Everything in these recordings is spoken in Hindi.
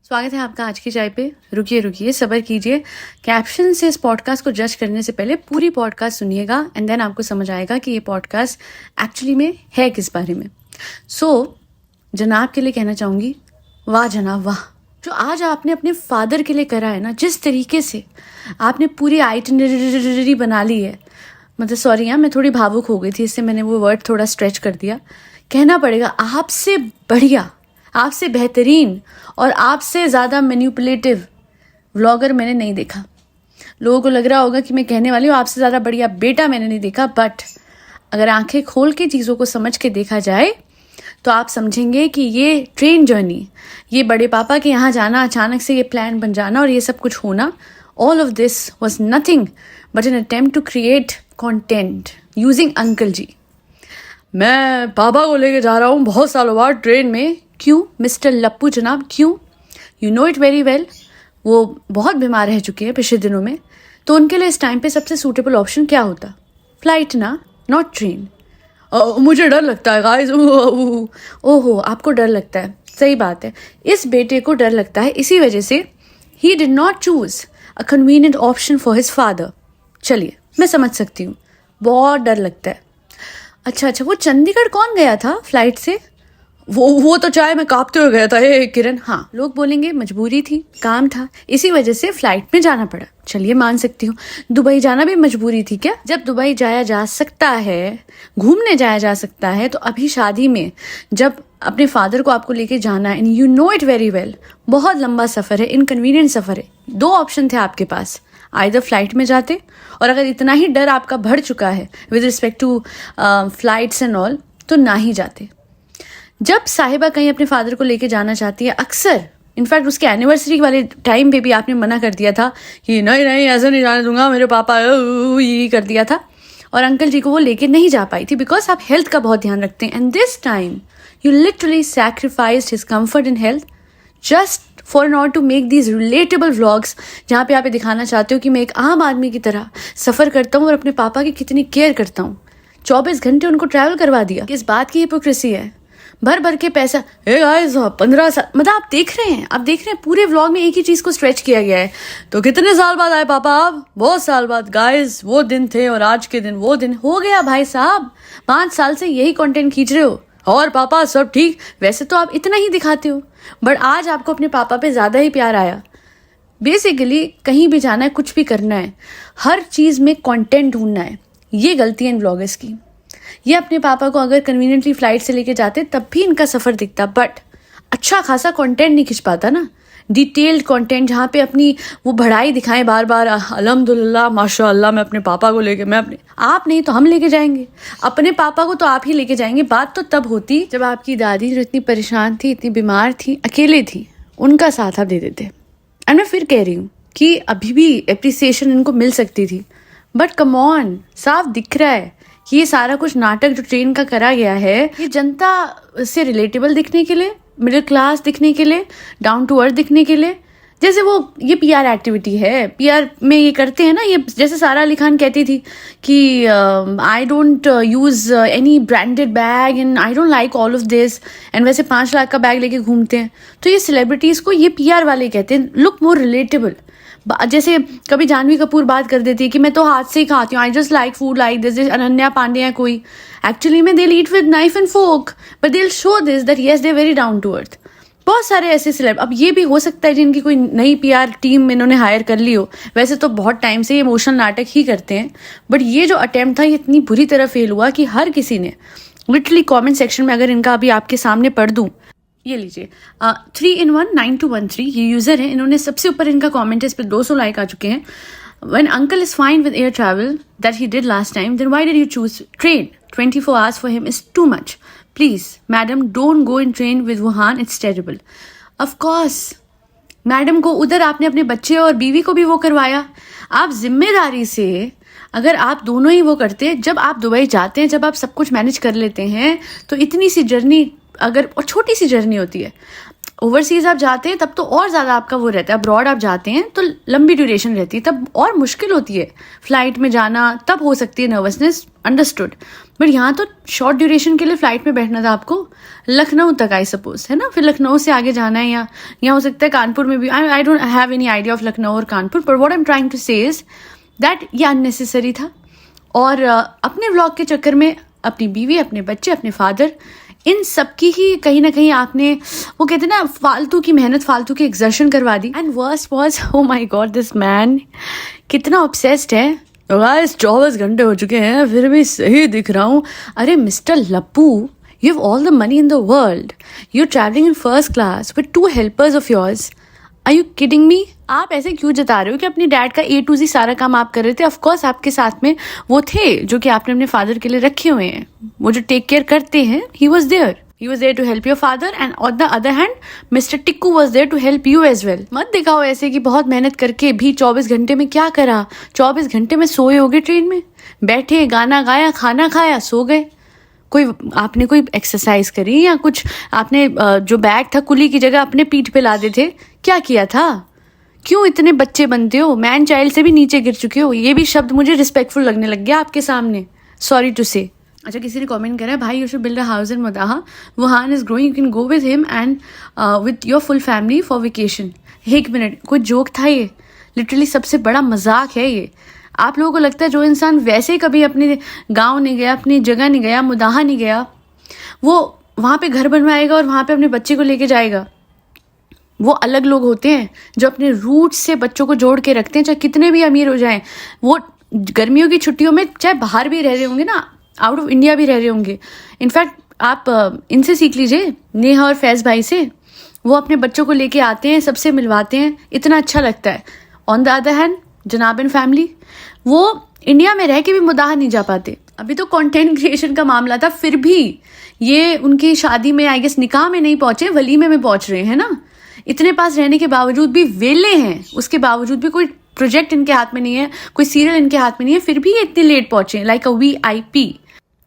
स्वागत है आपका आज की चाय पे। रुकिए रुकिए, सब्र कीजिए। कैप्शन से इस पॉडकास्ट को जज करने से पहले पूरी पॉडकास्ट सुनिएगा एंड देन आपको समझ आएगा कि ये पॉडकास्ट एक्चुअली में है किस बारे में। जनाब के लिए कहना चाहूँगी, वाह जनाब वाह, जो आज आपने अपने फादर के लिए करा है ना, जिस तरीके से आपने पूरी आइटिनरी बना ली है। मतलब सॉरी मैं थोड़ी भावुक हो गई थी, इससे मैंने वो वर्ड थोड़ा स्ट्रेच कर दिया। कहना पड़ेगा, आपसे बढ़िया, आपसे बेहतरीन और आपसे ज़्यादा मैनिपुलेटिव व्लॉगर मैंने नहीं देखा। लोगों को लग रहा होगा कि मैं कहने वाली हूँ आपसे ज़्यादा बढ़िया बेटा मैंने नहीं देखा, बट अगर आंखें खोल के चीज़ों को समझ के देखा जाए तो आप समझेंगे कि ये ट्रेन जर्नी, ये बड़े पापा के यहाँ जाना, अचानक से ये प्लान बन जाना और ये सब कुछ होना, all of this was nothing but an attempt to create content using uncle ji. मैं पापा को लेके जा रहा हूँ बहुत सालों बाद ट्रेन में। क्यों मिस्टर लप्पू जनाब, क्यों? You know it very well. वो बहुत बीमार रह चुके हैं पिछले दिनों में, तो उनके लिए इस टाइम पे सबसे सूटेबल ऑप्शन क्या होता? फ्लाइट ना, नॉट ट्रेन। मुझे डर लगता है गाइस। ओहो, आपको डर लगता है, सही बात है। इस बेटे को डर लगता है, इसी वजह से he did not choose a convenient option for his father. चलिए, मैं समझ सकती हूँ, बहुत डर लगता है। अच्छा, वो चंडीगढ़ कौन गया था फ्लाइट से? वो तो चाय में कांपते हुए गया था। किरण, हाँ, लोग बोलेंगे मजबूरी थी, काम था, इसी वजह से फ्लाइट में जाना पड़ा। चलिए, मान सकती हूँ। दुबई जाना भी मजबूरी थी क्या? जब दुबई जाया जा सकता है, घूमने जाया जा सकता है, तो अभी शादी में जब अपने फादर को आपको लेके जाना है, and you know it very well, बहुत लंबा सफर है, इनकन्वीनियंट सफर है। दो ऑप्शन थे आपके पास, आइदर फ्लाइट में जाते, और अगर इतना ही डर आपका बढ़ चुका है with respect to flights and all, तो ना ही जाते। जब साहिबा कहीं अपने फादर को लेके जाना चाहती है, अक्सर इनफैक्ट उसके एनिवर्सरी वाले टाइम पे भी आपने मना कर दिया था कि नहीं ऐसा नहीं जाने दूंगा, मेरे पापा ये कर दिया था, और अंकल जी को वो लेके नहीं जा पाई थी बिकॉज आप हेल्थ का बहुत ध्यान रखते हैं। And this time you literally sacrificed his comfort and health just for in order to make these relatable vlogs, जहाँ पे आप ये दिखाना चाहते हो कि मैं एक आम आदमी की तरह सफ़र करता हूँ और अपने पापा की कितनी केयर करता हूँ। 24 घंटे उनको ट्रैवल करवा दिया। किस बात की हिपोक्रेसी है? भर के पैसा। हे गाइस, 15 साल, मतलब आप देख रहे हैं पूरे व्लॉग में एक ही चीज को स्ट्रेच किया गया है। तो कितने साल बाद आए पापा आप? बहुत साल बाद गाइस, वो दिन थे और आज के दिन वो दिन हो गया भाई साहब। 5 साल से यही कंटेंट खींच रहे हो, और पापा सब ठीक। वैसे तो आप इतना ही दिखाते हो, बट आज आपको अपने पापा पे ज्यादा ही प्यार आया। बेसिकली कहीं भी जाना है, कुछ भी करना है, हर चीज में कंटेंट ढूंढना है, ये गलती है इन व्लॉगर्स की। ये अपने पापा को अगर कन्वीनियंटली फ्लाइट से लेके जाते तब भी इनका सफर दिखता, बट अच्छा खासा कंटेंट नहीं खिंच पाता ना, डिटेल्ड कंटेंट, जहाँ पे अपनी वो बढ़ाई दिखाएं बार बार। अल्हम्दुलिल्लाह, माशाअल्लाह, मैं अपने पापा को लेके, आप नहीं तो हम लेके जाएंगे अपने पापा को, तो आप ही लेके जाएंगे। बात तो तब होती जब आपकी दादी जो इतनी परेशान थी, इतनी बीमार थी, अकेले थी, उनका साथ आप दे देते। एंड मैं फिर कह रही हूँ कि अभी भी अप्रिसिएशन इनको मिल सकती थी, बट कम ऑन, साफ दिख रहा है कि ये सारा कुछ नाटक जो ट्रेन का करा गया है, ये जनता से रिलेटेबल दिखने के लिए, मिडिल क्लास दिखने के लिए, डाउन टू अर्थ दिखने के लिए। जैसे वो ये पीआर एक्टिविटी है, पीआर में ये करते हैं ना, ये जैसे सारा अली खान कहती थी कि I don't use any branded bag and I don't like all of this, and वैसे 5 लाख का बैग लेके घूमते हैं। तो ये सेलिब्रिटीज को ये पीआर वाले कहते हैं, लुक मोर रिलेटेबल। जैसे कभी जानवी कपूर बात कर देती है कि मैं तो हाथ से ही खाती हूँ, I just like food like this. Ananya Pandey या कोई, एक्चुअली में they eat with knife and fork, but they will show this that yes they very down to earth. बहुत सारे ऐसे सेलेब, अब ये भी हो सकता है जिनकी कोई नई पीआर टीम इन्होंने हायर कर ली हो। वैसे तो बहुत टाइम से ये इमोशनल नाटक ही करते हैं, बट ये जो अटेम्प्ट था ये इतनी बुरी तरह फेल हुआ कि हर किसी ने लिटरली कमेंट सेक्शन में, अगर इनका अभी आपके सामने पढ़ दूं, ये लीजिए 3in19213, ये यूजर है, इन्होंने सबसे ऊपर इनका कमेंट है, इस पर 200 लाइक आ चुके हैं। When uncle is fine with air travel that he did last time, then why did you choose train? 24 hours for him is too much. Please, madam, don't go in train with Wuhan. It's terrible. Of course, madam को उधर आपने अपने बच्चे और बीवी को भी वो करवाया। आप जिम्मेदारी से, अगर आप दोनों ही वो करते, जब आप दुबई जाते हैं, जब आप सब कुछ मैनेज कर लेते हैं, तो इतनी सी जर्नी, अगर और छोटी सी जर्नी होती है, ओवरसीज आप जाते हैं तब तो और ज़्यादा आपका वो रहता है, अब्रॉड आप जाते हैं तो लंबी ड्यूरेशन रहती है, तब और मुश्किल होती है फ्लाइट में जाना, तब हो सकती है नर्वसनेस, अंडरस्टूड। बट यहाँ तो शॉर्ट ड्यूरेशन के लिए फ्लाइट में बैठना था आपको, लखनऊ तक आई सपोज, है ना, फिर लखनऊ से आगे जाना है, या यहाँ हो सकता है कानपुर में भी। I don't have any idea of Lucknow और Kanpur, but what I am trying to say is that ये अननेसेसरी था। और अपने व्लॉग के चक्कर में अपनी बीवी, अपने बच्चे, अपने फादर, इन सब की ही कहीं ना कहीं आपने, वो कहते हैं ना, फालतू की मेहनत, फालतू की एक्सर्शन करवा दी। And worst was, oh my god, this man कितना ऑब्सेस्ड है। गाइस 24 घंटे हो चुके हैं फिर भी सही दिख रहा हूँ। अरे mister Lappu, you have all the money in the world, you are travelling in first class with 2 helpers of yours, are you kidding me? आप ऐसे क्यों जता रहे हो कि अपनी डैड का A to Z सारा काम आप कर रहे थे? ऑफकोर्स आपके साथ में वो थे जो कि आपने अपने फादर के लिए रखे हुए हैं, वो जो टेक केयर करते हैं। He was there to help your father, and on the other hand mister Tikku was there to help you as well. मत दिखाओ ऐसे कि बहुत मेहनत करके भी 24 घंटे में क्या करा। 24 घंटे में सोए होगे, ट्रेन में बैठे, गाना गाया, खाना खाया, सो गए। आपने कोई एक्सरसाइज करी या कुछ? आपने जो बैग था कुली की जगह अपने पीठ पे लादे थे, क्या किया था? क्यों इतने बच्चे बनते हो? मैन चाइल्ड से भी नीचे गिर चुके हो। ये भी शब्द मुझे रिस्पेक्टफुल लगने लग गया आपके सामने, सॉरी टू से। अच्छा, किसी ने कमेंट करा है, भाई you should build a house in मदाहा, Wuhan is growing, you can go with him and with your full family for vacation. 1 minute, कोई जोक था ये? लिटरली सबसे बड़ा मजाक है ये। आप लोगों को लगता है जो इंसान वैसे कभी अपने गांव नहीं गया, अपनी जगह नहीं गया, मुदाहा नहीं गया, वो वहाँ पे घर बनवाएगा और वहाँ पे अपने बच्चे को लेके जाएगा? वो अलग लोग होते हैं जो अपने रूट से बच्चों को जोड़ के रखते हैं, चाहे कितने भी अमीर हो जाएं। वो गर्मियों की छुट्टियों में चाहे बाहर भी रह रहे होंगे ना, आउट ऑफ इंडिया भी रह रहे होंगे। इनफैक्ट आप इनसे सीख लीजिए, नेहा और फैज़ भाई से। वो अपने बच्चों को लेके आते हैं, सबसे मिलवाते हैं, इतना अच्छा लगता है। ऑन द अदर हैंड जनाब एंड फैमिली, वो इंडिया में रह के भी मुदाहा नहीं जा पाते। अभी तो कंटेंट क्रिएशन का मामला था, फिर भी ये उनकी शादी में, आई गेस निकाह में नहीं पहुंचे, वलीमे में पहुंच रहे हैं ना। इतने पास रहने के बावजूद भी वेले हैं, उसके बावजूद भी कोई प्रोजेक्ट इनके हाथ में नहीं है, कोई सीरियल इनके हाथ में नहीं है, फिर भी ये इतने लेट पहुंचे, लाइक अ VIP।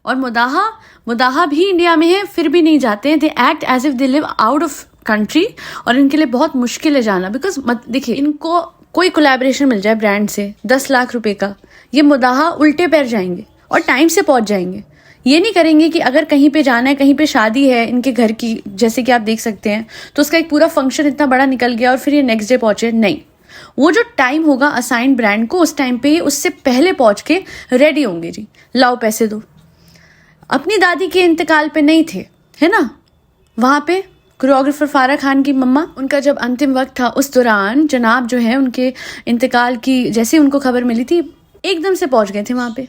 और मुदाहा भी इंडिया में है, फिर भी नहीं जाते हैं। They act as if they live out of country, और इनके लिए बहुत मुश्किल है जाना। बिकॉज देखिए, इनको कोई कोलैबोरेशन मिल जाए ब्रांड से 10 लाख रुपए का, ये मुदाहा उल्टे पैर जाएंगे और टाइम से पहुंच जाएंगे। ये नहीं करेंगे कि अगर कहीं पे जाना है, कहीं पे शादी है इनके घर की, जैसे कि आप देख सकते हैं, तो उसका एक पूरा फंक्शन इतना बड़ा निकल गया और फिर ये नेक्स्ट डे पहुंचे। नहीं, वो जो टाइम होगा असाइन ब्रांड को, उस टाइम पे ये उससे पहले पहुंच के रेडी होंगे। जी लाओ पैसे दो। अपनी दादी के इंतकाल पे नहीं थे, है ना, वहाँ पे कोरियोग्राफर फारा खान की मम्मा, उनका जब अंतिम वक्त था, उस दौरान जनाब जो है उनके इंतकाल की जैसे उनको खबर मिली थी, एकदम से पहुंच गए थे वहाँ पे।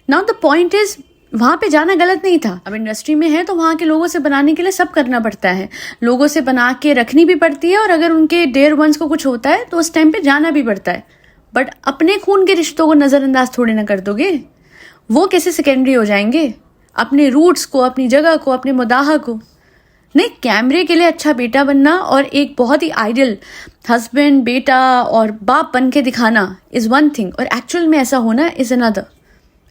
नाउ द पॉइंट इज, वहाँ पे जाना गलत नहीं था। अब इंडस्ट्री में है तो वहाँ के लोगों से बनाने के लिए सब करना पड़ता है, लोगों से बना के रखनी भी पड़ती है, और अगर उनके डेयर वंस को कुछ होता है तो उस टाइम पे जाना भी पड़ता है। बट अपने खून के रिश्तों को नज़रअंदाज थोड़ी ना कर दोगे, वो कैसे सेकेंडरी हो जाएंगे? अपने रूट्स को, अपनी जगह को, अपने मुदाहा को नहीं। कैमरे के लिए अच्छा बेटा बनना और एक बहुत ही आइडियल हस्बैंड, बेटा और बाप बन के दिखाना इज वन थिंग, और एक्चुअल में ऐसा होना is another.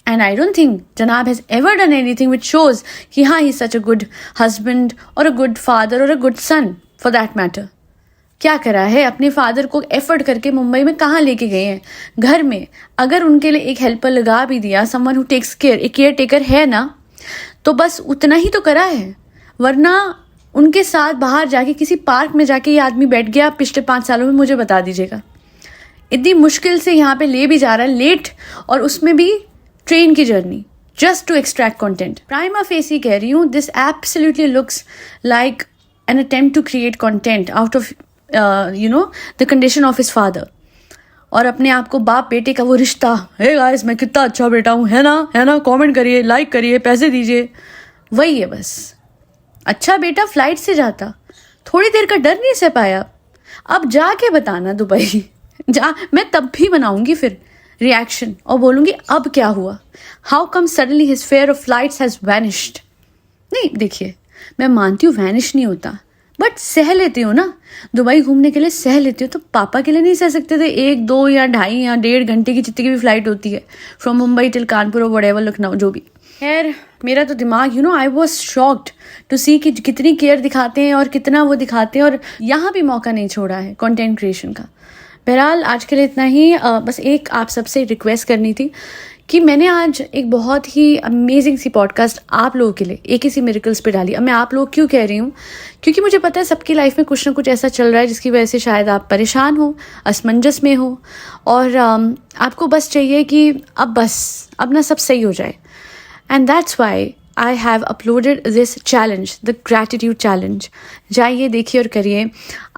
And I don't think जनाब has ever done anything which shows कि हाँ, he is such a good husband और अ गुड फादर और a good son for that matter. क्या करा है? अपने फादर को एफर्ट करके मुंबई में कहाँ लेके गए हैं? घर में अगर उनके लिए एक हेल्पर लगा भी दिया, समवन हु टेक्स केयर, एक केयर टेकर है ना, तो बस उतना ही तो करा है। वरना उनके साथ बाहर जाके किसी पार्क में जाके ये आदमी बैठ गया पिछले 5 सालों में, मुझे बता दीजिएगा। इतनी मुश्किल से यहाँ पे ले भी जा रहा है, लेट, और उसमें भी ट्रेन की journey, just to extract content. Prima facie कह रही हूँ, this absolutely looks like an attempt to create content out of the condition of his father, और अपने आप को बाप बेटे का वो रिश्ता, हे गाइस मैं कितना अच्छा बेटा हूँ, है ना, कमेंट करिए, लाइक करिए, पैसे दीजिए, वही है बस। अच्छा बेटा फ्लाइट से जाता, थोड़ी देर का डर नहीं सह पाया, अब जाके बताना दुबई मैं तब भी बनाऊंगी फिर रिएक्शन और बोलूंगी अब क्या हुआ, how come suddenly his fair of flights has vanished. नहीं देखिए, मैं मानती हूँ वैनिश नहीं होता, बट सह लेते हो ना, दुबई घूमने के लिए सह लेते हो, तो पापा के लिए नहीं सह सकते थे 1, 2 या 2.5 या 1.5 घंटे की जितनी की भी फ्लाइट होती है फ्रॉम मुंबई टिल कानपुर और व्हाटएवर, लखनऊ, जो भी। खैर मेरा तो दिमाग आई वॉज शॉक्ड टू सी कि कितनी केयर दिखाते हैं और कितना वो दिखाते हैं, और यहाँ भी मौका नहीं छोड़ा है कंटेंट क्रिएशन का। बहरहाल आज के लिए इतना ही। बस एक आप सबसे रिक्वेस्ट करनी थी कि मैंने आज एक बहुत ही अमेजिंग सी पॉडकास्ट आप लोगों के लिए एक ही सी मिरेकल्स पे डाली। अब मैं आप लोग क्यों कह रही हूँ, क्योंकि मुझे पता है सबकी लाइफ में कुछ ना कुछ ऐसा चल रहा है जिसकी वजह से शायद आप परेशान हो, असमंजस में हो, और आपको बस चाहिए कि अब ना सब सही हो जाए। And that's why I have uploaded this challenge, the gratitude challenge. जाइए देखिए और करिए।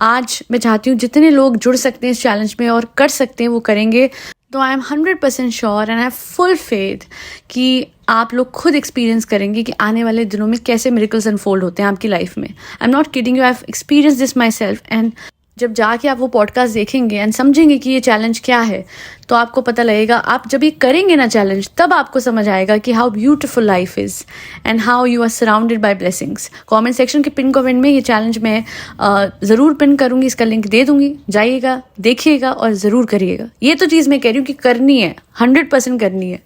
आज मैं चाहती हूँ जितने लोग जुड़ सकते हैं इस चैलेंज में और कर सकते हैं वो करेंगे। तो I am 100% sure and I have full faith कि आप लोग खुद एक्सपीरियंस करेंगे कि आने वाले दिनों में कैसे मिरेकल्स अनफोल्ड होते हैं आपकी लाइफ में। I am not kidding you, I have experience this my self. And जब जाके आप वो पॉडकास्ट देखेंगे एंड समझेंगे कि ये चैलेंज क्या है, तो आपको पता लगेगा। आप जब ये करेंगे ना चैलेंज, तब आपको समझ आएगा कि how beautiful life is and how you are surrounded by blessings. Comment section के पिन कमेंट में ये चैलेंज मैं ज़रूर पिन करूँगी, इसका लिंक दे दूँगी। जाइएगा, देखिएगा और ज़रूर करिएगा। ये तो चीज़ मैं कह रही हूँ कि करनी है, 100% करनी है।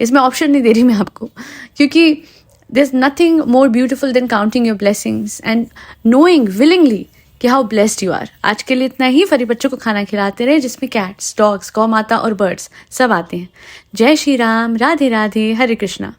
इसमें ऑप्शन नहीं दे रही मैं आपको, क्योंकि there's nothing more beautiful than counting your blessings and knowing willingly कि हाउ ब्लेस्ड यू आर। आज के लिए इतना ही। फरी बच्चों को खाना खिलाते रहे जिसमें कैट्स, डॉग्स, गौ माता और बर्ड्स सब आते हैं। जय श्री राम, राधे राधे, हरे कृष्णा।